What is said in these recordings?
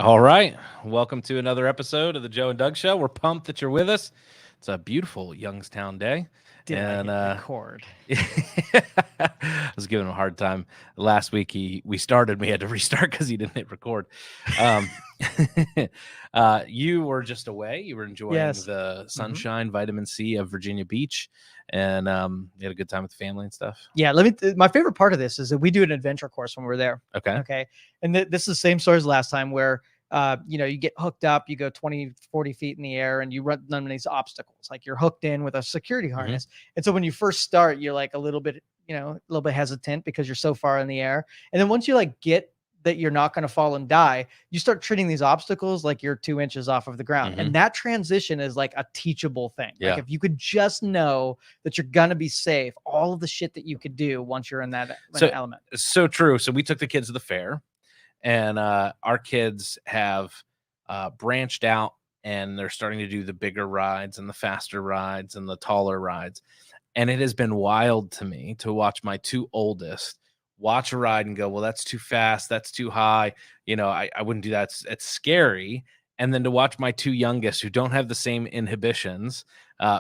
All right. Welcome to another episode of the Joe and Doug Show. We're pumped that you're with us. It's a beautiful Youngstown day. Did I hit record? I was giving him a hard time last week. We started, we had to restart because he didn't hit record. Um, you were just away. You were enjoying Yes. the sunshine, vitamin C of Virginia Beach, and you had a good time with the family and stuff. Yeah, my favorite part of this is that we do an adventure course when we're there. Okay. And this is the same story as last time where you get hooked up, you go 20, 40 feet in the air and you run none of these obstacles. Like you're hooked in with a security harness. And so when you first start, you're like a little bit hesitant because you're so far in the air. And then once you get that you're not going to fall and die, you start treating these obstacles like you're 2 inches off of the ground. And that transition is like a teachable thing. Yeah. Like if you could just know that you're going to be safe, all of the shit that you could do once you're in that element. So true. So we took the kids to the fair, and our kids have branched out, and they're starting to do the bigger rides and the faster rides and the taller rides. And it has been wild to me to watch my two oldest watch a ride and go, well, that's too fast. That's too high. I wouldn't do that. It's scary. And then to watch my two youngest who don't have the same inhibitions.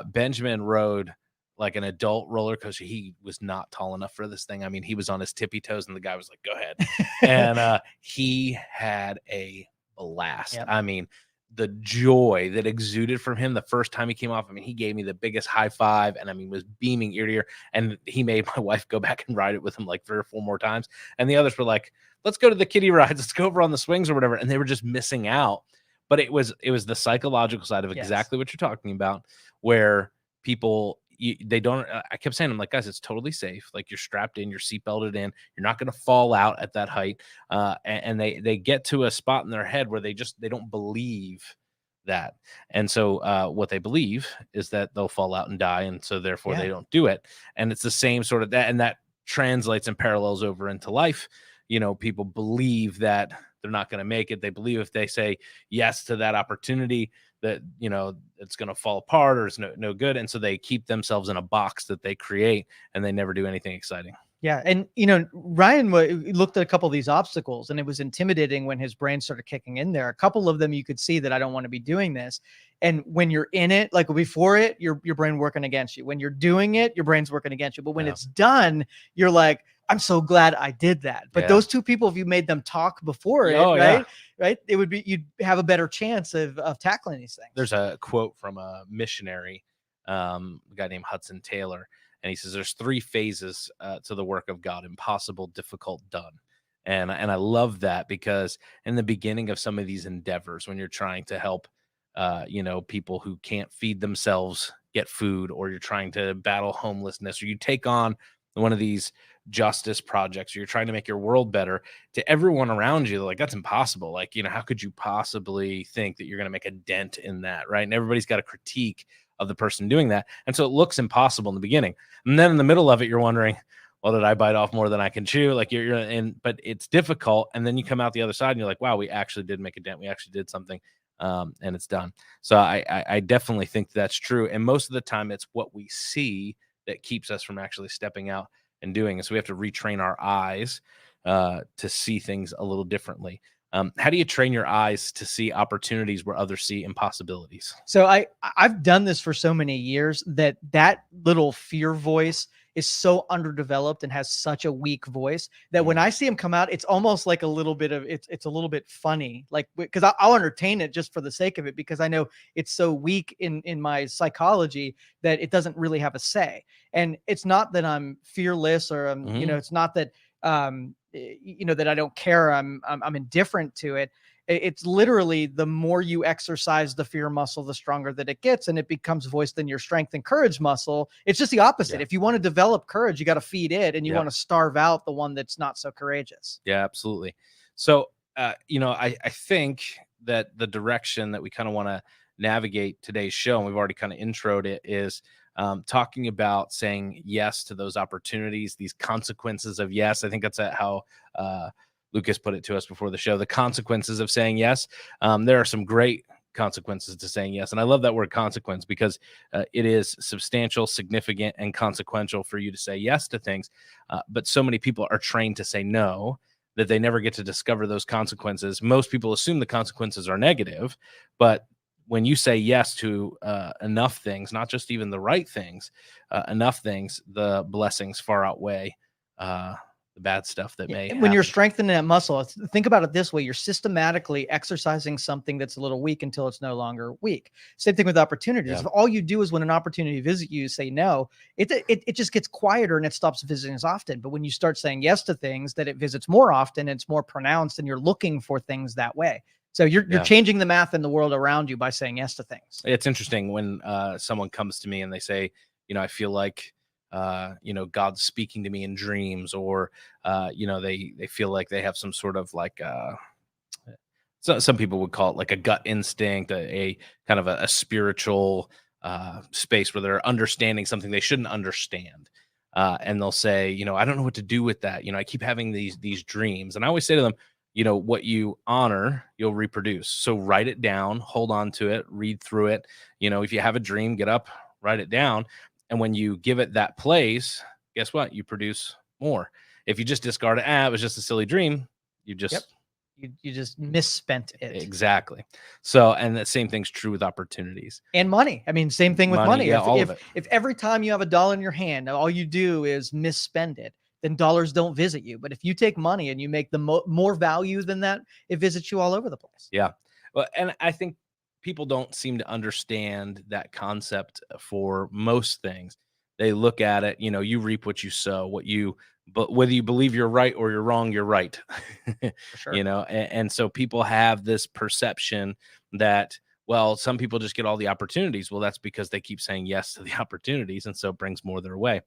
Benjamin rode like an adult roller coaster. He was not tall enough for this thing. I mean, he was on his tippy toes and the guy was like, go ahead. And he had a blast. Yep. I mean, the joy that exuded from him the first time he came off. I mean, he gave me the biggest high five and was beaming ear to ear. And he made my wife go back and ride it with him like 3 or 4 more times. And the others were like, let's go to the kiddie rides. Let's go over on the swings or whatever. And they were just missing out. But it was the psychological side of exactly what you're talking about, where people, they don't, I kept saying, I'm like, guys, it's totally safe. Like you're strapped in, you're seatbelted in, you're not going to fall out at that height. And they get to a spot in their head where they don't believe that. And so what they believe is that they'll fall out and die. And so therefore they don't do it. And it's the same sort of that. And that translates and parallels over into life. People believe that they're not going to make it. They believe if they say yes to that opportunity that, it's going to fall apart or it's no good. And so they keep themselves in a box that they create and they never do anything exciting. Yeah. And, Ryan looked at a couple of these obstacles and it was intimidating when his brain started kicking in there. A couple of them, you could see that I don't want to be doing this. And when you're in it, like before it, your brain working against you. When you're doing it, your brain's working against you. But when it's done, you're like, I'm so glad I did that. But those two people, if you made them talk before it, right, it would be, you'd have a better chance of tackling these things. There's a quote from a missionary, a guy named Hudson Taylor. And he says there's 3 phases to the work of God: impossible, difficult, done. And I love that because in the beginning of some of these endeavors, when you're trying to help, people who can't feed themselves get food, or you're trying to battle homelessness, or you take on one of these justice projects, or you're trying to make your world better, to everyone around you, like, that's impossible. Like, how could you possibly think that you're going to make a dent in that? Right. And everybody's got a critique of the person doing that. And so it looks impossible in the beginning. And then in the middle of it, you're wondering, well, did I bite off more than I can chew? Like you're in, but it's difficult. And then you come out the other side and you're like, wow, we actually did make a dent. We actually did something. And it's done. So I definitely think that's true. And most of the time it's what we see that keeps us from actually stepping out and doing it. So we have to retrain our eyes to see things a little differently. How do you train your eyes to see opportunities where others see impossibilities? So I've done this for so many years that little fear voice is so underdeveloped and has such a weak voice that when I see him come out, it's almost like a little bit of it's a little bit funny, like, because I'll entertain it just for the sake of it, because I know it's so weak in my psychology that it doesn't really have a say. And it's not that I'm fearless or it's not that that I don't care. I'm indifferent to it. It's literally the more you exercise the fear muscle, the stronger that it gets, and it becomes voiced in your strength and courage muscle. It's just the opposite. If you want to develop courage, you got to feed it, and you want to starve out the one that's not so courageous. Yeah, absolutely. So, I think that the direction that we kind of want to navigate today's show, and we've already kind of introed it, is talking about saying yes to those opportunities, these consequences of yes. I think that's how Lucas put it to us before the show, the consequences of saying yes. There are some great consequences to saying yes. And I love that word consequence because it is substantial, significant, and consequential for you to say yes to things. But so many people are trained to say no that they never get to discover those consequences. Most people assume the consequences are negative, but when you say yes to enough things, not just even the right things, enough things, the blessings far outweigh the bad stuff that Yeah, may and when you're happen. strengthening that muscle, think about it this way: you're systematically exercising something that's a little weak until it's no longer weak. Same thing with opportunities. Yeah. If all you do is when an opportunity visit you, say no, it just gets quieter and it stops visiting as often. But when you start saying yes to things, that it visits more often, it's more pronounced, and you're looking for things that way. So you're Yeah. changing the math in the world around you by saying yes to things. It's interesting when someone comes to me and they say, I feel like, God's speaking to me in dreams, or, they feel like they have some sort of like, so some people would call it like a gut instinct, a kind of a spiritual space where they're understanding something they shouldn't understand. And they'll say, I don't know what to do with that. I keep having these dreams. And I always say to them, what you honor, you'll reproduce. So write it down, hold on to it, read through it. If you have a dream, get up, write it down. And when you give it that place, guess what? You produce more. If you just discard it, it was just a silly dream, you Yep. just You just misspent it. exactly. So, and the same thing's true with opportunities. And money. I mean, same thing with Money, money. yeah, If all if of it. if every time you have a dollar in your hand, all you do is misspend it, then dollars don't visit you. But if you take money and you make the more value than that, it visits you all over the place. Yeah. Well, and I think people don't seem to understand that concept for most things. They look at it, you reap what you sow, but whether you believe you're right or you're wrong, you're right. For sure. And so people have this perception that, well, some people just get all the opportunities. Well, that's because they keep saying yes to the opportunities. And so it brings more their way.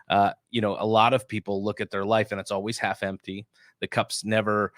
A lot of people look at their life and it's always half empty. The cup's never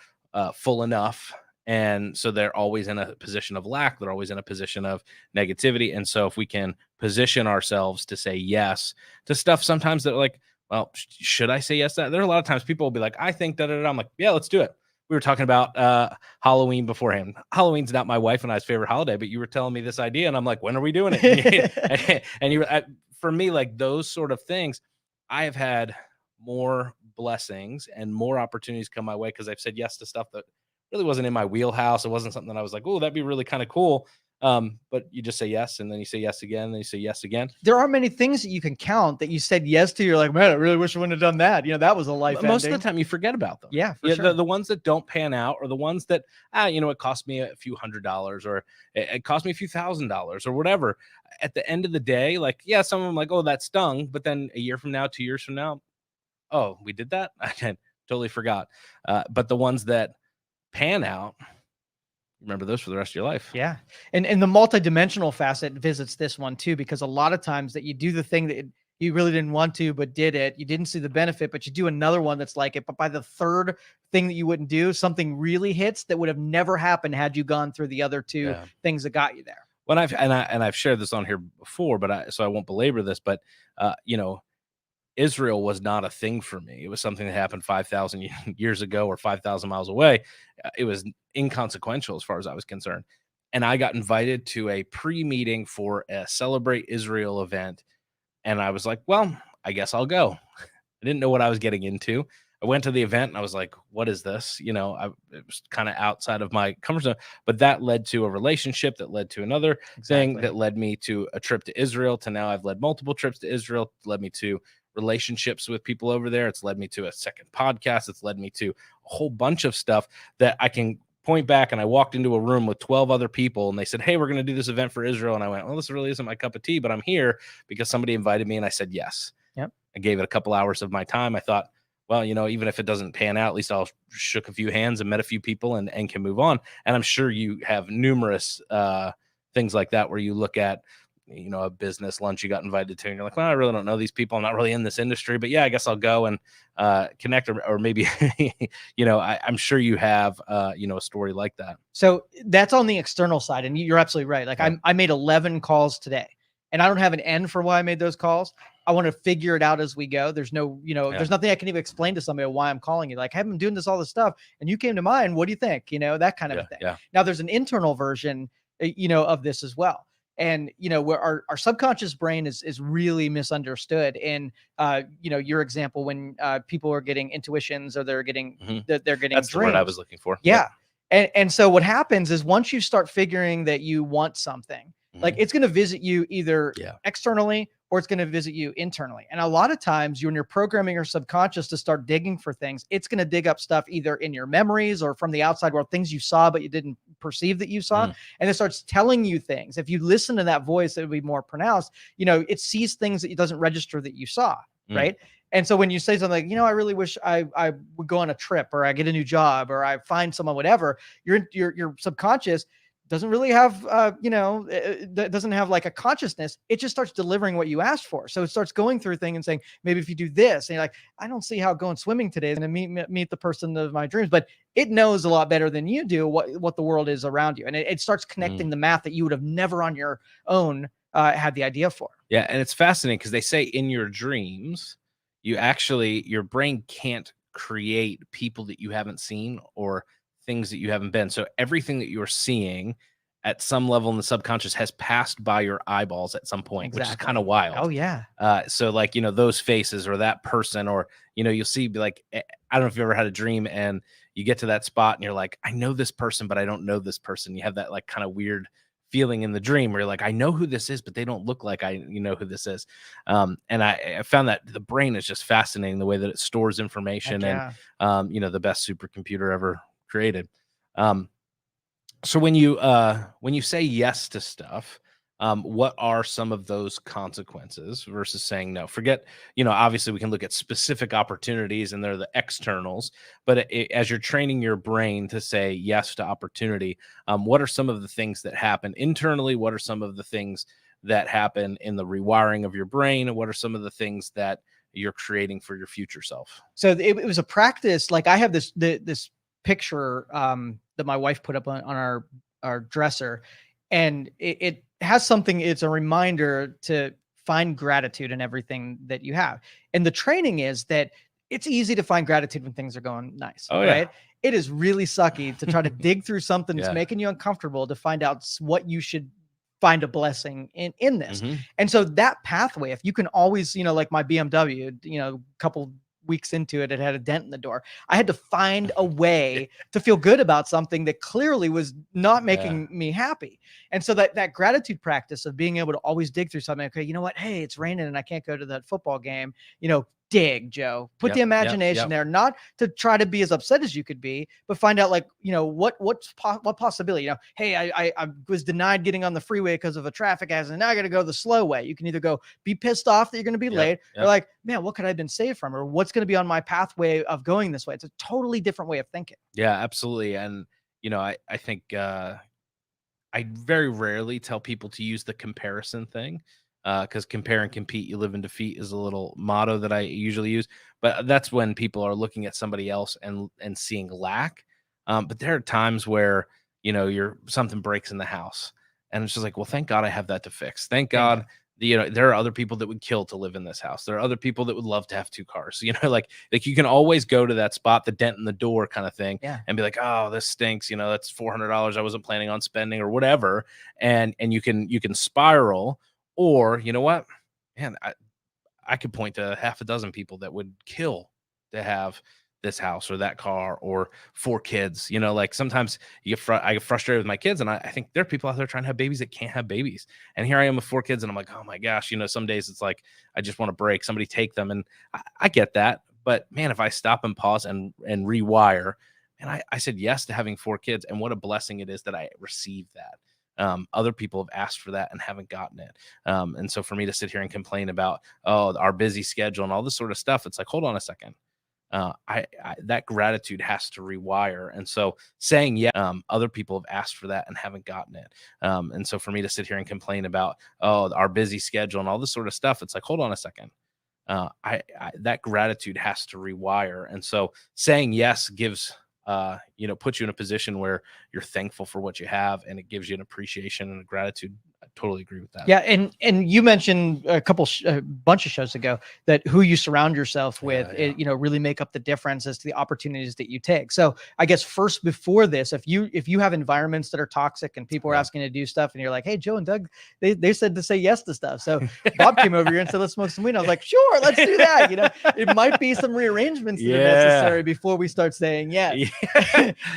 full enough. And so they're always in a position of lack. They're always in a position of negativity. And so if we can position ourselves to say yes to stuff sometimes that like, well, should I say yes to that? There are a lot of times people will be like, I think that. I'm like, yeah, let's do it. We were talking about Halloween beforehand. Halloween's not my wife and I's favorite holiday, but you were telling me this idea. And I'm like, when are we doing it? For me, like those sort of things, I have had more blessings and more opportunities come my way because I've said yes to stuff that really wasn't in my wheelhouse. It wasn't something that I was like, oh, that'd be really kind of cool. But you just say yes, and then you say yes again, and then you say yes again. There are many things that you can count that you said yes to. You're like, man, I really wish I wouldn't have done that. That was a life Most ending. of the time, you forget about them. Yeah, for sure. The ones that don't pan out, or the ones that, it cost me a few $100s, or it cost me a few $1,000s, or whatever. At the end of the day, like, yeah, some of them like, oh, that stung. But then a year from now, 2 years from now, oh, we did that? I totally forgot. But the ones that pan out, remember those for the rest of your life. Yeah. And the multidimensional facet visits this one too, because a lot of times that you do the thing that you really didn't want to, but did it, you didn't see the benefit, but you do another one that's like it. But by the third thing that you wouldn't do, something really hits that would have never happened had you gone through the other two things that got you there. When I've shared this on here before, but so I won't belabor this, but Israel was not a thing for me. It was something that happened 5,000 years ago or 5,000 miles away. It was inconsequential as far as I was concerned. And I got invited to a pre-meeting for a Celebrate Israel event. And I was like, well, I guess I'll go. I didn't know what I was getting into. I went to the event and I was like, what is this? It was kind of outside of my comfort zone, but that led to a relationship that led to another thing that led me to a trip to Israel, to now I've led multiple trips to Israel, led me to relationships with people over there. It's led me to a second podcast. It's led me to a whole bunch of stuff that I can point back. And I walked into a room with 12 other people and they said, hey, we're going to do this event for Israel. And I went, well, this really isn't my cup of tea, but I'm here because somebody invited me. And I said, yes. Yep. I gave it a couple hours of my time. I thought, well, even if it doesn't pan out, at least I'll shook a few hands and met a few people and can move on. And I'm sure you have numerous things like that where you look at, a business lunch you got invited to and you're like, well, I really don't know these people. I'm not really in this industry, but yeah, I guess I'll go and connect or maybe, I'm sure you have, a story like that. So that's on the external side. And you're absolutely right. Like I made 11 calls today and I don't have an end for why I made those calls. I want to figure it out as we go. There's no, there's nothing I can even explain to somebody why I'm calling you. Like, I've been doing all this stuff and you came to mind. What do you think? That kind of a thing. Yeah. Now there's an internal version, of this as well. And where our subconscious brain is really misunderstood. And your example, when people are getting intuitions, or Mhm. they're getting That's the word I was dreams. looking for. Yep. Yeah. And so what happens is, once you start figuring that you want something, like, Mhm. it's going to visit you either Yeah. externally, or it's going to visit you internally. And a lot of times, when you're programming your subconscious to start digging for things, it's going to dig up stuff either in your memories or from the outside world, things you saw but you didn't perceive that you saw. Mm. And it starts telling you things. If you listen to that voice, it would be more pronounced. It sees things that it doesn't register that you saw. Mm. Right. And so when you say something like, I really wish I would go on a trip, or I get a new job, or I find someone, whatever, your subconscious doesn't really have, doesn't have like a consciousness. It just starts delivering what you asked for. So it starts going through thing and saying, maybe if you do this, and you're like, I don't see how going swimming today is going to meet the person of my dreams, but it knows a lot better than you do what the world is around you. And it starts Mm. connecting the math that you would have never on your own had the idea for. Yeah, and it's fascinating because they say in your dreams, your brain can't create people that you haven't seen or things that you haven't been. So everything that you're seeing at some level in the subconscious has passed by your eyeballs at some point, which is kind Exactly. of Oh wild. yeah. So like, those faces or that person, or, you'll see like, I don't know if you ever had a dream and you get to that spot and you're like, I know this person, but I don't know this person. You have that like kind of weird feeling in the dream where you're like, I know who this is, but they don't look like know who this is. And I found that the brain is just fascinating, the way that it stores Heck information, and, yeah. the best supercomputer ever created. Um, so when you say yes to stuff, what are some of those consequences versus saying no? Forget, obviously we can look at specific opportunities and they're the externals, but as you're training your brain to say yes to opportunity, what are some of the things that happen internally? What are some of the things that happen in the rewiring of your brain? And what are some of the things that you're creating for your future self? So it was a practice. Like, I have this picture that my wife put up on our dresser, and it has something. It's a reminder to find gratitude in everything that you have. And the training is that it's easy to find gratitude when things are going nice, Oh yeah. right? It is really sucky to try to dig through something that's Yeah. making you uncomfortable to find out what you should find a blessing in this. Hmm. And so that pathway, if you can always, like my BMW, a couple weeks into it, it had a dent in the door. I had to find a Yeah. way to feel good about something that clearly was not Yeah. making me happy. And so that gratitude practice of being able to always dig through something. Okay, you know what? Hey, it's raining and I can't go to that football game. Dig, Joe. Put the Yep. Yep. imagination Yep. there, not to try to be as upset as you could be, but find out, like, what possibility. Hey, I was denied getting on the freeway because of a traffic accident. Now I got to go the slow way. You can either go be pissed off that you're going to be Yep. late, or Yep. like, man, what could I have been saved from, or what's going to be on my pathway of going this way? It's a totally different way of thinking. Yeah, absolutely. And I think I very rarely tell people to use the comparison thing, because compare and compete, you live in defeat is a little motto that I usually use. But that's when people are looking at somebody else and seeing lack. But there are times where you're something breaks in the house, and it's just like, well, thank God I have that to fix. Thank Bingo. God. There are other people that would kill to live in this house. There are other people that would love to have two cars. Like you can always go to that spot, the dent in the door kind of thing, Yeah. and be like, oh, this stinks. That's $400 I wasn't planning on spending or whatever. And you can spiral, or you know what, man, I could point to half a dozen people that would kill to have this house or that car or four kids. Like sometimes I get frustrated with my kids, and I think there are people out there trying to have babies that can't have babies. And here I am with four kids, and I'm like, oh my gosh, some days it's like I just want to break. Somebody take them, and I get that. But man, if I stop and pause and rewire, and I said yes to having four kids, and what a blessing it is that I received that. Other people have asked for that and haven't gotten it. And so for me to sit here and complain about, oh, our busy schedule and all this sort of stuff, it's like, hold on a second. I that gratitude has to rewire. And so saying, yeah, other people have asked for that and haven't gotten it. And so for me to sit here and complain about, oh, our busy schedule and all this sort of stuff, it's like, hold on a second. That gratitude has to rewire. And so saying yes gives, puts you in a position where you're thankful for what you have, and it gives you an appreciation and a gratitude totally agree with that. Yeah, and you mentioned a bunch of shows ago that who you surround yourself with, really make up the difference as to the opportunities that you take. So I guess first, before this, if you have environments that are toxic and people are asking you to do stuff, and you're like, hey, Joe and Doug, they said to say yes to stuff. So Bob came over here and said, let's smoke some weed. I was like, sure, let's do that. It might be some rearrangements that are necessary before we start saying yes.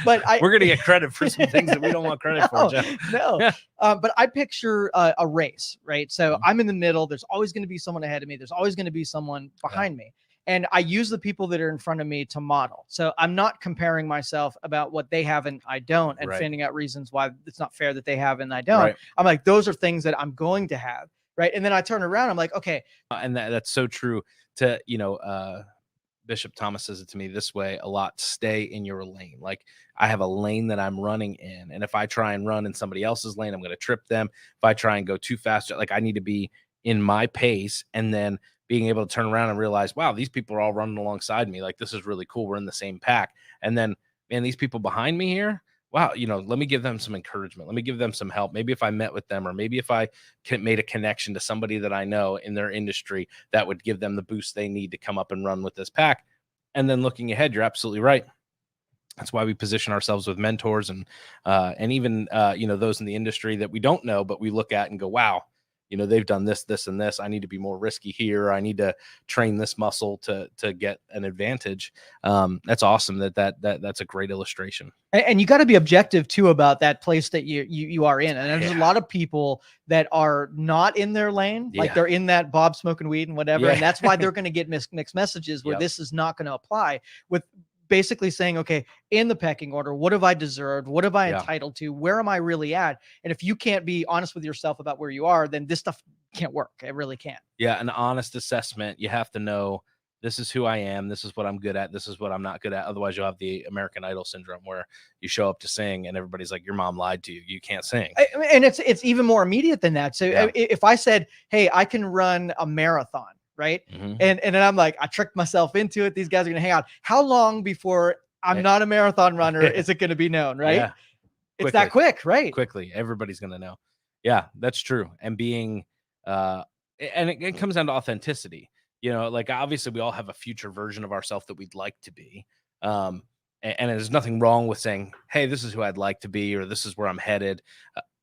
But we're gonna get credit for some things that we don't want credit for, Joe. No. But I picture a race, right? So I'm in the middle. There's always going to be someone ahead of me. There's always going to be someone behind me. And I use the people that are in front of me to model. So I'm not comparing myself about what they have and I don't, and finding out reasons why it's not fair that they have and I don't. I'm like, those are things that I'm going to have. Right. And then I turn around, I'm like, okay. And that's so true to, Bishop Thomas says it to me this way a lot: stay in your lane. Like, I have a lane that I'm running in, and if I try and run in somebody else's lane, I'm going to trip them. If I try and go too fast, like, I need to be in my pace, and then being able to turn around and realize, wow, these people are all running alongside me. Like, this is really cool. We're in the same pack. And then, man, these people behind me here, wow, let me give them some encouragement. Let me give them some help. Maybe if I met with them, or maybe if I made a connection to somebody that I know in their industry, that would give them the boost they need to come up and run with this pack. And then looking ahead, you're absolutely right. That's why we position ourselves with mentors and even those in the industry that we don't know, but we look at and go, wow, they've done this, this, and this. I need to be more risky here. I need to train this muscle to get an advantage. That's awesome. That's a great illustration. And you got to be objective too about that place that you are in. And there's a lot of people that are not in their lane, like they're in that Bob smoking weed and whatever. And that's why they're going to get mixed messages where this is not going to apply, with basically saying, okay, in the pecking order, what have I deserved? What have I entitled to? Where am I really at? And if you can't be honest with yourself about where you are, then this stuff can't work. It really can't. Yeah. An honest assessment. You have to know, this is who I am. This is what I'm good at. This is what I'm not good at. Otherwise, you'll have the American Idol syndrome, where you show up to sing and everybody's like, your mom lied to you. You can't sing. And it's even more immediate than that. So if I said, hey, I can run a marathon, right? And then I'm like, I tricked myself into it. These guys are going to hang out. How long before I'm not a marathon runner is it going to be known, right? Yeah. It's that quick, right? Quickly. Everybody's going to know. Yeah, that's true. And being, and it comes down to authenticity. Like, obviously we all have a future version of ourselves that we'd like to be. And there's nothing wrong with saying, hey, this is who I'd like to be, or this is where I'm headed.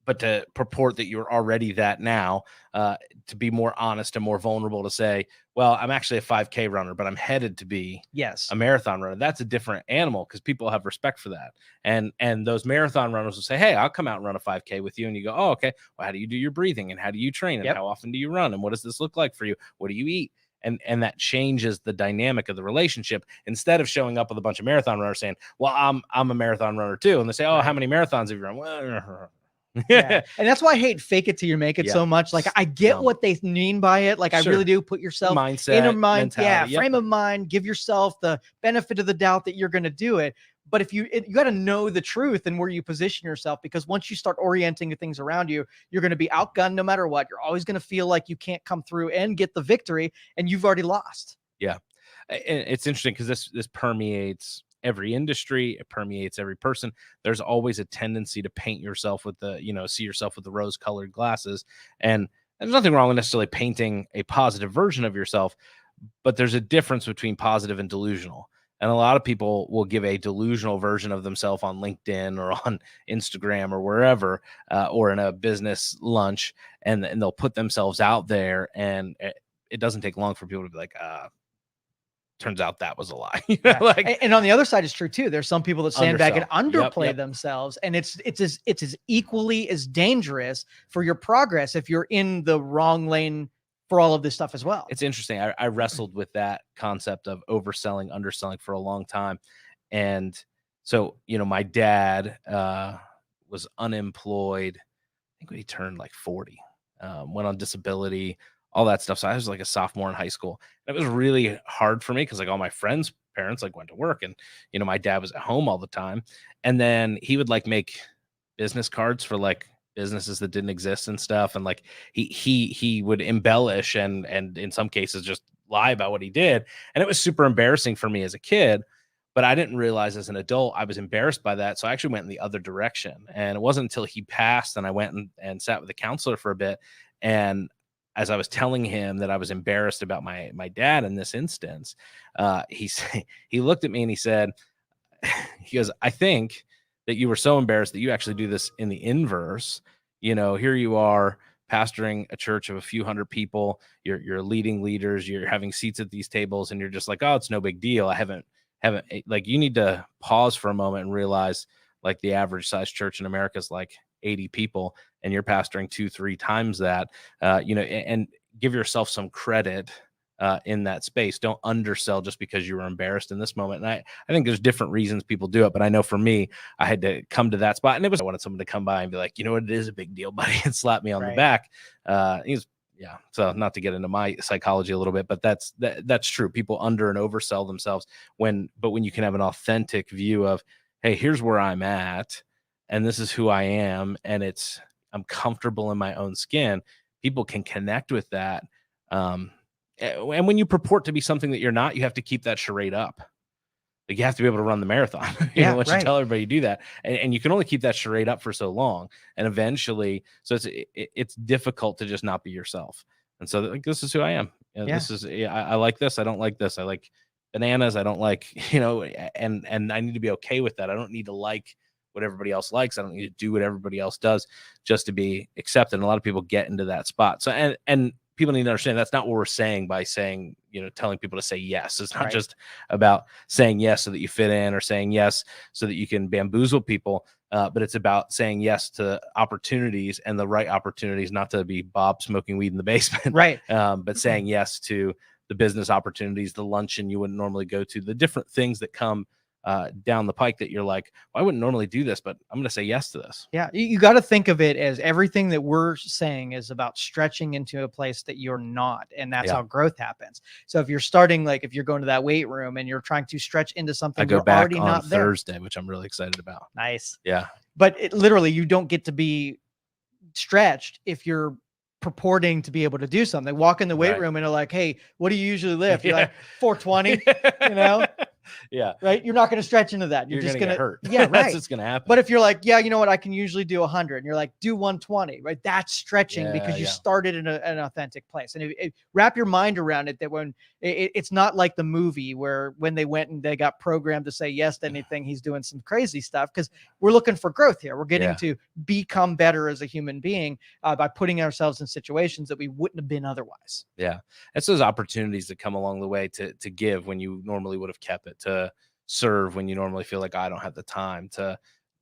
But to purport that you're already that now, to be more honest and more vulnerable, to say, well, I'm actually a 5K runner, but I'm headed to be a marathon runner. That's a different animal, because people have respect for that. And those marathon runners will say, hey, I'll come out and run a 5K with you. And you go, oh, okay. Well, how do you do your breathing? And how do you train? And how often do you run? And what does this look like for you? What do you eat? And that changes the dynamic of the relationship, instead of showing up with a bunch of marathon runners saying, well, I'm a marathon runner too. And they say, oh, how many marathons have you run? Well, and that's why I hate fake it till you make it so much. Like, I get what they mean by it. Like, I really do. Put yourself mindset, in a mind, mentality. Frame of mind, give yourself the benefit of the doubt that you're going to do it. But if you got to know the truth and where you position yourself, because once you start orienting things around you, you're going to be outgunned no matter what. You're always going to feel like you can't come through and get the victory, and you've already lost. Yeah. And it's interesting, because this permeates every industry. It permeates every person. There's always a tendency to paint yourself with see yourself with the rose-colored glasses. And there's nothing wrong with necessarily painting a positive version of yourself, but there's a difference between positive and delusional. And a lot of people will give a delusional version of themselves on LinkedIn or on Instagram or wherever, or in a business lunch, and they'll put themselves out there, and it doesn't take long for people to be like, turns out that was a lie. And on the other side is true too. There's some people that sandbag and underplay themselves, and it's as equally as dangerous for your progress if you're in the wrong lane for all of this stuff as well. It's interesting. I wrestled with that concept of overselling, underselling for a long time. And so, my dad was unemployed. I think when he turned like 40, went on disability, all that stuff. So I was like a sophomore in high school. And it was really hard for me, because like all my friends' parents like went to work, and, my dad was at home all the time. And then he would like make business cards for like businesses that didn't exist and stuff. And like he would embellish and in some cases just lie about what he did. And it was super embarrassing for me as a kid. But I didn't realize as an adult I was embarrassed by that, so I actually went in the other direction. And it wasn't until he passed and I went and sat with a counselor for a bit, and as I was telling him that I was embarrassed about my dad in this instance, he looked at me and he said, he goes, "I think that you were so embarrassed that you actually do this in the inverse. You know, here you are pastoring a church of a few hundred people. You're leading leaders. You're having seats at these tables, and you're just like, oh, it's no big deal. I haven't like you need to pause for a moment and realize like the average size church in America is like 80 people, and you're pastoring 2-3 times that. And give yourself some credit." In that space, don't undersell just because you were embarrassed in this moment. And I think there's different reasons people do it, but I know for me, I had to come to that spot, and I wanted someone to come by and be like, you know what, it is a big deal, buddy, and slap me on the Right. back. Yeah. So not to get into my psychology a little bit, but that's true. People under and oversell themselves but when you can have an authentic view of, hey, here's where I'm at, and this is who I am, and I'm comfortable in my own skin. People can connect with that. And when you purport to be something that you're not, you have to keep that charade up. Like you have to be able to run the marathon, Yeah, unless you right. tell everybody you do that, and you can only keep that charade up for so long. And eventually, so it's difficult to just not be yourself. And so, like, this is who I am. Yeah. This is I like this. I don't like this. I like bananas. I don't like and I need to be okay with that. I don't need to like what everybody else likes. I don't need to do what everybody else does just to be accepted. And a lot of people get into that spot. So and people need to understand that's not what we're saying by saying, telling people to say yes. It's not Right. just about saying yes so that you fit in or saying yes so that you can bamboozle people. But it's about saying yes to opportunities and the right opportunities, not to be Bob smoking weed in the basement, Right. but saying yes to the business opportunities, the luncheon you wouldn't normally go to, the different things that come down the pike that you're like, well, I wouldn't normally do this, but I'm going to say yes to this. Yeah, you got to think of it as everything that we're saying is about stretching into a place that you're not, and that's Yeah. how growth happens. So if you're starting, like if you're going to that weight room and you're trying to stretch into I something go you're back already on not there. Thursday, which I'm really excited about. Nice. Yeah. But literally, you don't get to be stretched if you're purporting to be able to do something. They walk in the weight Right. room and they're like, "Hey, what do you usually lift?" You're Yeah. like 420, you know? Yeah. Right? You're not going to stretch into that. You're just gonna going get to hurt. Yeah, That's right. what's gonna happen. But if you're like, yeah, you know what, I can usually do 100, and you're like, do 120, right? That's stretching because you Yeah. started in an authentic place. And wrap your mind around it that when it's not like the movie where when they went and they got programmed to say yes to anything, he's doing some crazy stuff, because we're looking for growth here. We're getting Yeah. to become better as a human being by putting ourselves in situations that we wouldn't have been otherwise. Yeah. It's those opportunities that come along the way to give when you normally would have kept it, to serve when you normally feel like I don't have the time, to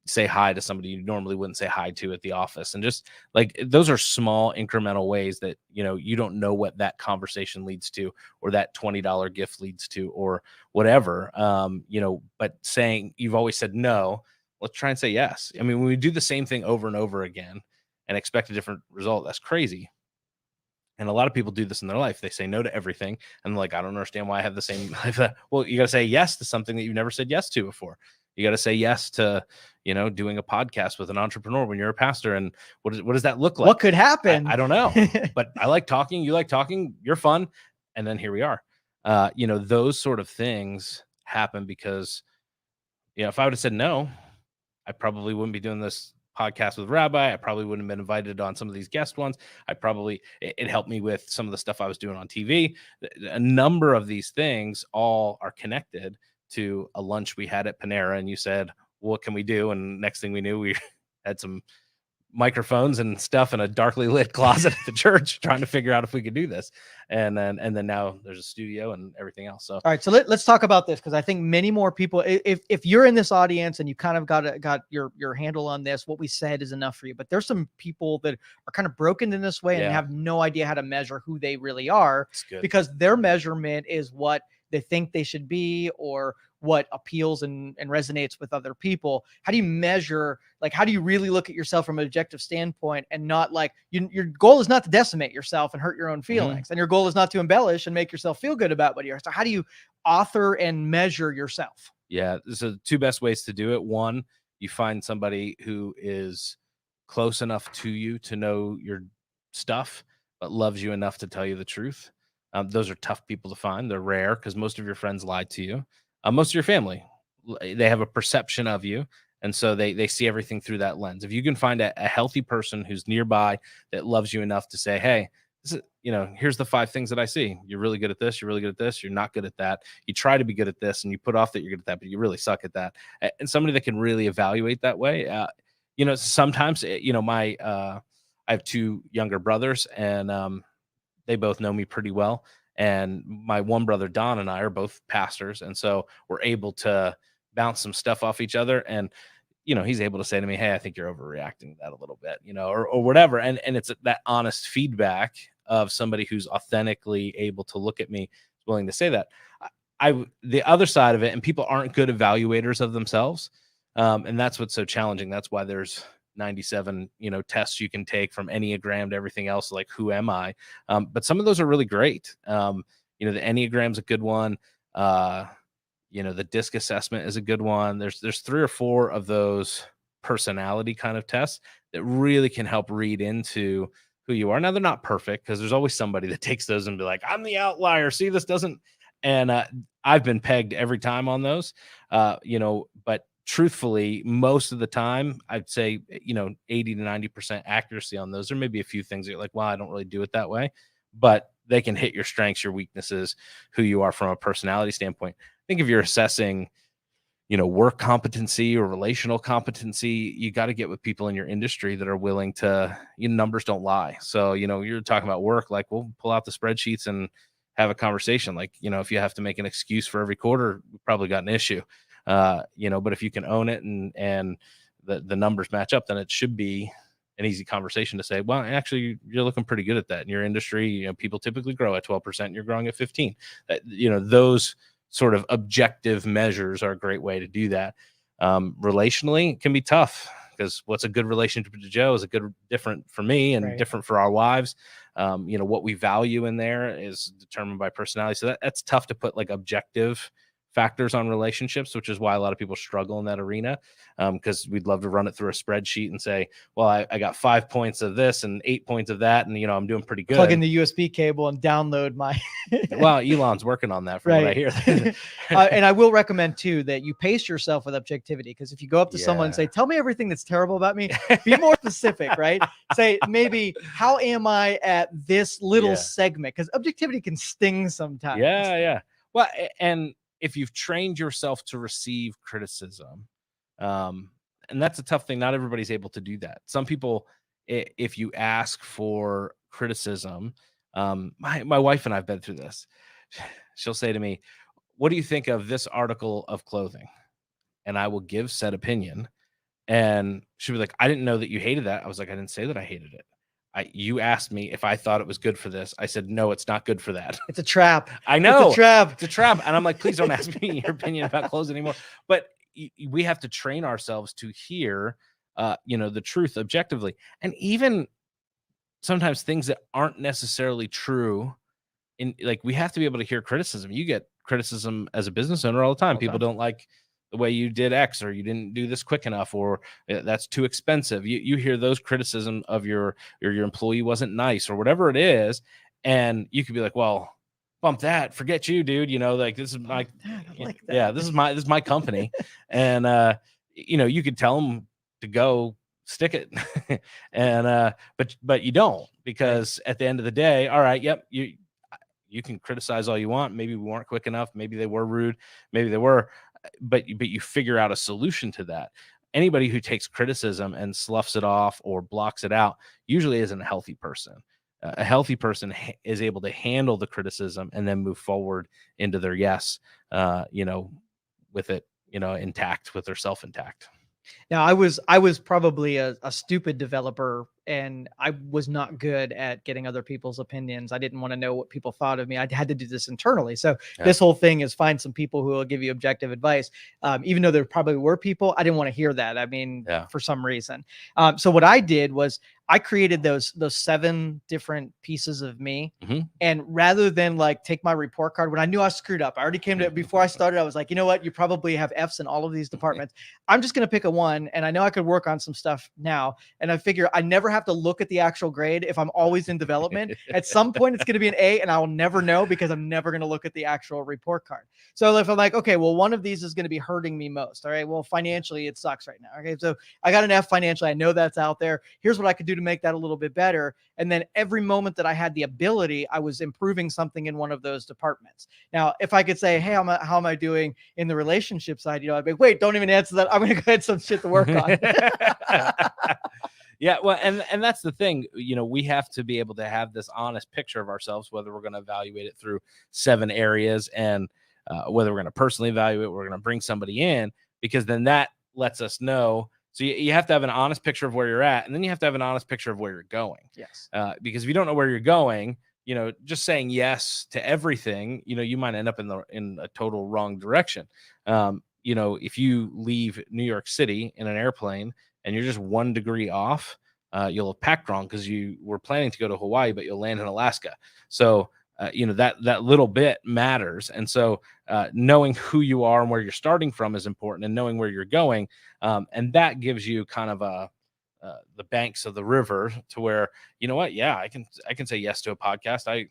say hi to somebody you normally wouldn't say hi to at the office. And just like those are small incremental ways that, you don't know what that conversation leads to, or that $20 gift leads to, or whatever. But saying you've always said no, let's try and say yes. I mean, when we do the same thing over and over again and expect a different result, that's crazy. And a lot of people do this in their life. They say no to everything. And like, I don't understand why I have the same life. Well, you got to say yes to something that you've never said yes to before. You got to say yes to, doing a podcast with an entrepreneur when you're a pastor. And what does that look like? What could happen? I don't know, but I like talking. You like talking. You're fun. And then here we are. Those sort of things happen because, if I would have said no, I probably wouldn't be doing this podcast with Rabbi. I probably wouldn't have been invited on some of these guest ones. It helped me with some of the stuff I was doing on TV. A number of these things all are connected to a lunch we had at Panera. And you said, what can we do? And next thing we knew, we had some microphones and stuff in a darkly lit closet at the church trying to figure out if we could do this. And then now there's a studio and everything else. So all right, so let's talk about this, because I think many more people, if you're in this audience and you kind of got your handle on this, what we said is enough for you. But there's some people that are kind of broken in this way and Yeah. have no idea how to measure who they really are, it's good. because their measurement is what they think they should be, or what appeals and resonates with other people. How do you measure, like, how do you really look at yourself from an objective standpoint, and not like your goal is not to decimate yourself and hurt your own feelings, and your goal is not to embellish and make yourself feel good about what you are. So how do you author and measure yourself? Yeah. So two best ways to do it. One, you find somebody who is close enough to you to know your stuff, but loves you enough to tell you the truth. Those are tough people to find. They're rare because most of your friends lie to you. Most of your family they have a perception of you. And so they see everything through that lens. If you can find a healthy person who's nearby that loves you enough to say, hey, this is, here's the 5 things that I see. You're really good at this. You're really good at this. You're not good at that. You try to be good at this and you put off that you're good at that, but you really suck at that. And somebody that can really evaluate that way. Sometimes, I have 2 younger brothers, and they both know me pretty well. And my one brother, Don, and I are both pastors. And so we're able to bounce some stuff off each other. And, he's able to say to me, hey, I think you're overreacting to that a little bit, or whatever. And it's that honest feedback of somebody who's authentically able to look at me, willing to say that. The other side of it, and people aren't good evaluators of themselves. And that's what's so challenging. That's why there's 97, tests you can take, from Enneagram to everything else, like who am I? But some of those are really great. The Enneagram's a good one. The DISC assessment is a good one. There's 3 or 4 of those personality kind of tests that really can help read into who you are. Now, they're not perfect, because there's always somebody that takes those and be like, I'm the outlier. See, this doesn't. And I've been pegged every time on those, but truthfully, most of the time, I'd say, 80 to 90% accuracy on those. There may be a few things that you're like, well, I don't really do it that way, but they can hit your strengths, your weaknesses, who you are from a personality standpoint. I think if you're assessing, work competency or relational competency, you got to get with people in your industry that are willing to, numbers don't lie. So, you're talking about work, like, we'll pull out the spreadsheets and have a conversation. Like, if you have to make an excuse for every quarter, we've probably got an issue. But if you can own it and the numbers match up, then it should be an easy conversation to say, well, actually, you're looking pretty good at that in your industry. People typically grow at 12%. You're growing at 15. Those sort of objective measures are a great way to do that. Relationally, it can be tough, because what's a good relationship to Joe is different for me, and different for our wives. What we value in there is determined by personality. So that's tough to put like objective factors on relationships, which is why a lot of people struggle in that arena, because we'd love to run it through a spreadsheet and say, well, I got 5 points of this and 8 points of that, and I'm doing pretty good. Plug in the USB cable and download my well, Elon's working on that, from what I hear. And I will recommend too that you pace yourself with objectivity, because if you go up to someone and say, tell me everything that's terrible about me, be more specific, right? Say, maybe, how am I at this little segment? Because objectivity can sting sometimes. Well, and if you've trained yourself to receive criticism, and that's a tough thing. Not everybody's able to do that. Some people, if you ask for criticism, my wife and I've been through this. She'll say to me, what do you think of this article of clothing? And I will give said opinion. And she'll be like, I didn't know that you hated that. I was like, I didn't say that I hated it. You asked me if I thought it was good for this. I said, no, it's not good for that. It's a trap. I know. It's a trap. It's a trap. And I'm like, please don't ask me your opinion about clothes anymore. But we have to train ourselves to hear, the truth objectively. And even sometimes things that aren't necessarily true, we have to be able to hear criticism. You get criticism as a business owner all the time. People don't like the way you did X, or you didn't do this quick enough, or that's too expensive. You hear those criticism of your employee wasn't nice, or whatever it is. And you could be like, well, bump that, forget you, dude. This is my, this is my company. And, you could tell them to go stick it. And, but you don't, because at the end of the day, all right, yep. You can criticize all you want. Maybe we weren't quick enough. Maybe they were rude. Maybe they were, but you figure out a solution to that. Anybody who takes criticism and sloughs it off or blocks it out usually isn't a healthy person. A healthy person is able to handle the criticism and then move forward into their with it, intact, with their self intact. Now, I was probably a stupid developer, and I was not good at getting other people's opinions. I didn't want to know what people thought of me. I had to do this internally. So this whole thing is find some people who will give you objective advice. Even though there probably were people, I didn't want to hear that. I mean, for some reason. So what I did was I created those 7 different pieces of me. And rather than like take my report card, when I knew I screwed up, I already came to it before I started. I was like, you know what? You probably have F's in all of these departments. I'm just going to pick a one. And I know I could work on some stuff now. And I figure I never have have to look at the actual grade, if I'm always in development, at some point it's going to be an A, and I'll never know because I'm never going to look at the actual report card. So if I'm like, okay, well, one of these is going to be hurting me most. All right, well, financially it sucks right now. Okay, so I got an F financially. I know that's out there. Here's what I could do to make that a little bit better. And then every moment that I had the ability, I was improving something in one of those departments. Now, if I could say, hey, how am I doing in the relationship side? I'd be, wait, don't even answer that. I'm going to go ahead some shit to work on. Yeah, well, and that's the thing. We have to be able to have this honest picture of ourselves, whether we're going to evaluate it through 7 areas, and whether we're going to personally evaluate, we're going to bring somebody in, because then that lets us know. So you have to have an honest picture of where you're at, and then you have to have an honest picture of where you're going. Yes. Because if you don't know where you're going, just saying yes to everything, you might end up in a total wrong direction. If you leave New York City in an airplane and you're just 1 degree off, you'll have packed wrong because you were planning to go to Hawaii, but you'll land in Alaska. So, that little bit matters. And so knowing who you are and where you're starting from is important, and knowing where you're going. And that gives you kind of the banks of the river to where, yeah, I can say yes to a podcast. I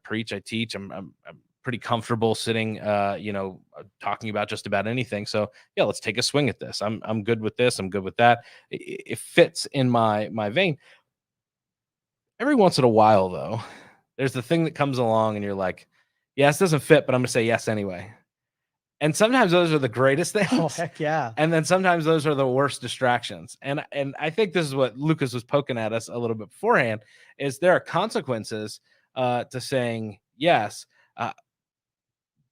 preach, I teach, I'm pretty comfortable sitting, talking about just about anything. So yeah, let's take a swing at this. I'm good with this. I'm good with that. It fits in my vein. Every once in a while, though, there's the thing that comes along and you're like, yes, doesn't fit, but I'm going to say yes anyway. And sometimes those are the greatest things. Oh, heck yeah. And then sometimes those are the worst distractions. And I think this is what Lucas was poking at us a little bit beforehand, is there are consequences to saying yes.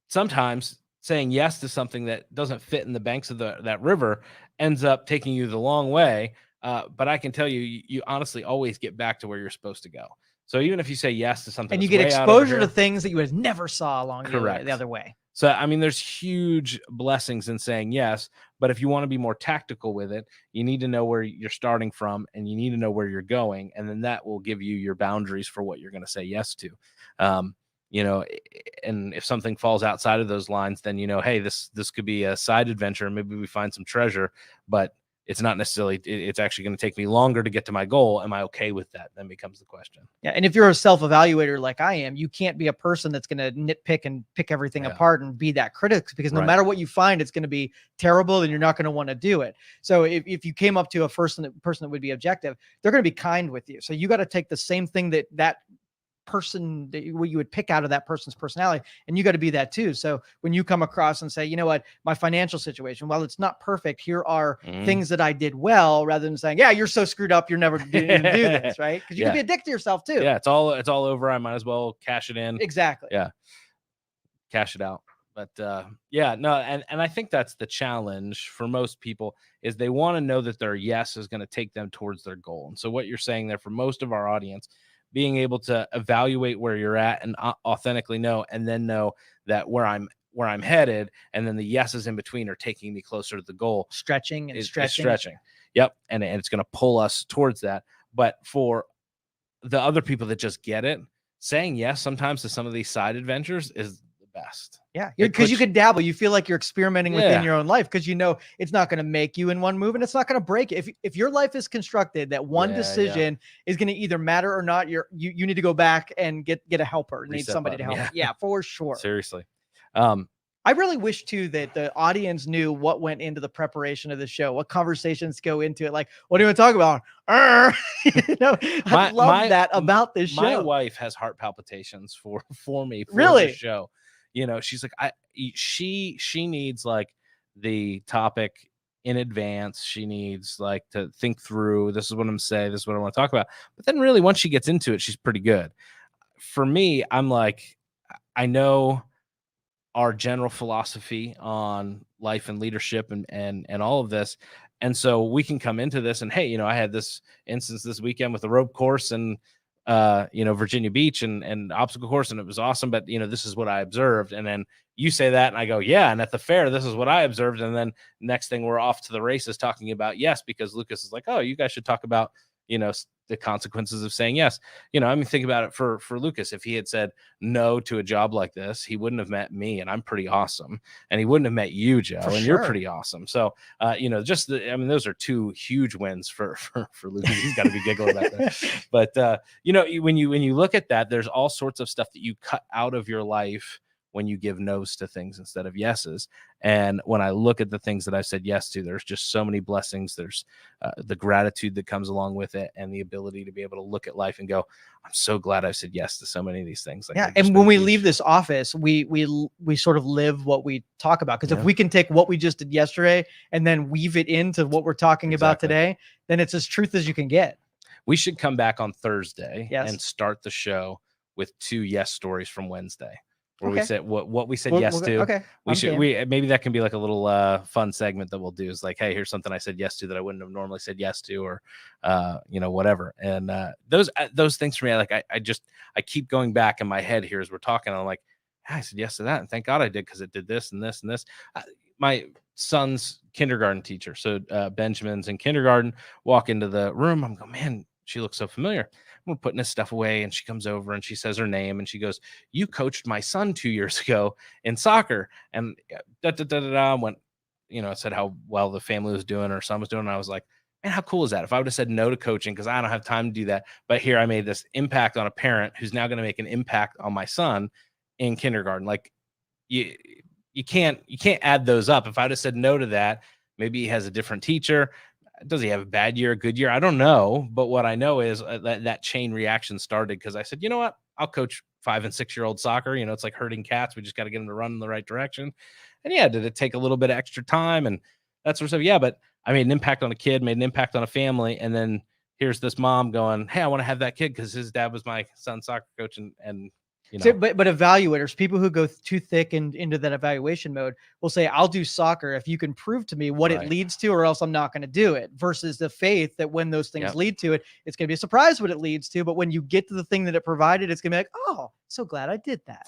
Sometimes saying yes to something that doesn't fit in the banks of that river ends up taking you the long way. But I can tell you, you honestly always get back to where you're supposed to go. So even if you say yes to something, and you get exposure to things that you would never saw along the other way. So, I mean, there's huge blessings in saying yes, but if you want to be more tactical with it, you need to know where you're starting from, and you need to know where you're going. And then that will give you your boundaries for what you're going to say yes to. And if something falls outside of those lines, then, hey, this could be a side adventure. Maybe we find some treasure, but it's not necessarily, it's actually going to take me longer to get to my goal. Am I okay with that? Then becomes the question. Yeah. And if you're a self-evaluator like I am, you can't be a person that's going to nitpick and pick everything apart and be that critic, because no matter what you find, it's going to be terrible and you're not going to want to do it. So if you came up to a person that would be objective, they're going to be kind with you. So you got to take the same thing that person that you would pick out of that person's personality, and you got to be that too. So when you come across and say, you know what, my financial situation, while it's not perfect, here are things that I did well, rather than saying, yeah, you're so screwed up, you're never going to do this, right? Because you can be a dick to yourself too. Yeah, it's all over. I might as well cash it in. Exactly. Yeah, cash it out. But and I think that's the challenge for most people, is they want to know that their yes is going to take them towards their goal. And so what you're saying there, for most of our audience, being able to evaluate where you're at and authentically know, and then know that where I'm headed, and then the yeses in between are taking me closer to the goal. Stretching. Yep. And it's going to pull us towards that. But for the other people that just get it, saying yes sometimes to some of these side adventures is the best. Yeah, because you could dabble. You feel like you're experimenting within your own life, because it's not going to make you in one move, and it's not going to break it. If your life is constructed that one decision is going to either matter or not, you need to go back and get a helper. Need somebody to help. Yeah, for sure. Seriously. I really wish too that the audience knew what went into the preparation of the show, what conversations go into it. Like, what do you want to talk about? I love that about this show. My wife has heart palpitations for me for this show. She's like, she needs like the topic in advance. She needs like to think through, this is what I'm going to say, this is what I want to talk about. But then really once she gets into it, she's pretty good. For me, I'm like, I know our general philosophy on life and leadership and all of this. And so we can come into this and, hey, I had this instance this weekend with a rope course and Virginia Beach and obstacle course, and it was awesome, but this is what I observed. And then you say that and I go, yeah, and at the fair, this is what I observed. And then next thing we're off to the races talking about yes, because Lucas is like, oh, you guys should talk about the consequences of saying yes. I mean, think about it for Lucas. If he had said no to a job like this, he wouldn't have met me, and I'm pretty awesome, and he wouldn't have met you, Joe, For and you're sure. pretty awesome. So, I mean, those are two huge wins for Lucas. He's got to be giggling about that. But when you look at that, there's all sorts of stuff that you cut out of your life when you give no's to things instead of yeses. And when I look at the things that I've said yes to, there's just so many blessings. There's the gratitude that comes along with it, and the ability to be able to look at life and go, I'm so glad I've said yes to so many of these things. Yeah. And when we leave this office, we sort of live what we talk about. Because if we can take what we just did yesterday and then weave it into what we're talking about today, then it's as truth as you can get. We should come back on Thursday and start the show with 2 yes stories from Wednesday. Where we said what we said yes to. Okay. We maybe that can be like a little fun segment that we'll do, is like, hey, here's something I said yes to that I wouldn't have normally said yes to, or whatever. And those things for me, I keep going back in my head here as we're talking. I'm like, I said yes to that, and thank God I did, because it did this and this and this. My son's kindergarten teacher, so Benjamin's in kindergarten, walk into the room. I'm going, man, she looks so familiar. We're putting his stuff away, and she comes over and she says her name, and she goes, you coached my son 2 years ago in soccer. And went, said how well the family was doing, her son was doing. And I was like, man, how cool is that? If I would have said no to coaching because I don't have time to do that, but here I made this impact on a parent who's now going to make an impact on my son in kindergarten. Like, you can't add those up. If I'd have said no to that, maybe he has a different teacher. Does he have a bad year, a good year? I don't know. But what I know is that chain reaction started because I said, you know what? I'll coach 5 and 6-year-old soccer. It's like herding cats. We just got to get them to run in the right direction. And did it take a little bit of extra time and that sort of stuff? Yeah, but I made an impact on a kid, made an impact on a family. And then here's this mom going, hey, I want to have that kid because his dad was my son's soccer coach. And So, but evaluators, people who go too thick and into that evaluation mode, will say, I'll do soccer if you can prove to me what it leads to, or else I'm not going to do it. Versus the faith that when those things lead to it, it's going to be a surprise what it leads to. But when you get to the thing that it provided, it's going to be like, oh, so glad I did that.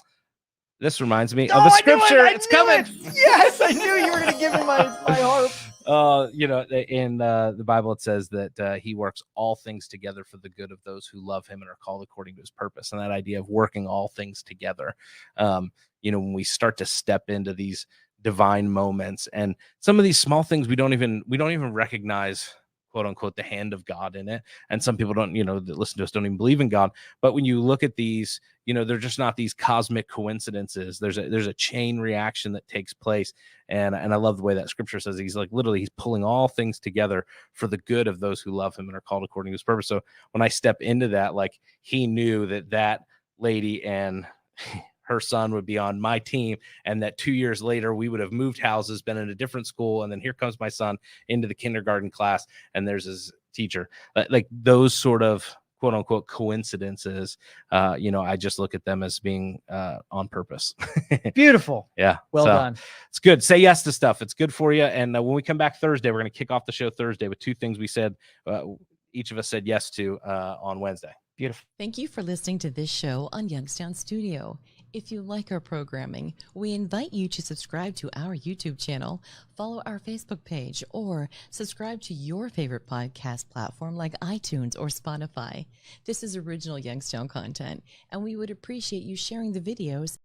This reminds me of a scripture. It's coming. Yes, I knew you were going to give me my harp. In the Bible, it says that he works all things together for the good of those who love him and are called according to his purpose. And that idea of working all things together, when we start to step into these divine moments and some of these small things, we don't even recognize, quote unquote, the hand of God in it. And some people don't, that listen to us don't even believe in God. But when you look at these, they're just not these cosmic coincidences. There's a chain reaction that takes place. And I love the way that scripture says he's pulling all things together for the good of those who love him and are called according to his purpose. So when I step into that, like, he knew that lady and her son would be on my team, and that 2 years later we would have moved houses, been in a different school, and then here comes my son into the kindergarten class, and there's his teacher. Like those sort of quote unquote coincidences, I just look at them as being on purpose. Beautiful. Yeah. Well done. It's good. Say yes to stuff. It's good for you. And when we come back Thursday, we're going to kick off the show Thursday with 2 things we said, each of us said yes to on Wednesday. Beautiful. Thank you for listening to this show on Youngstown Studio. If you like our programming, we invite you to subscribe to our YouTube channel, follow our Facebook page, or subscribe to your favorite podcast platform like iTunes or Spotify. This is original Youngstown content, and we would appreciate you sharing the videos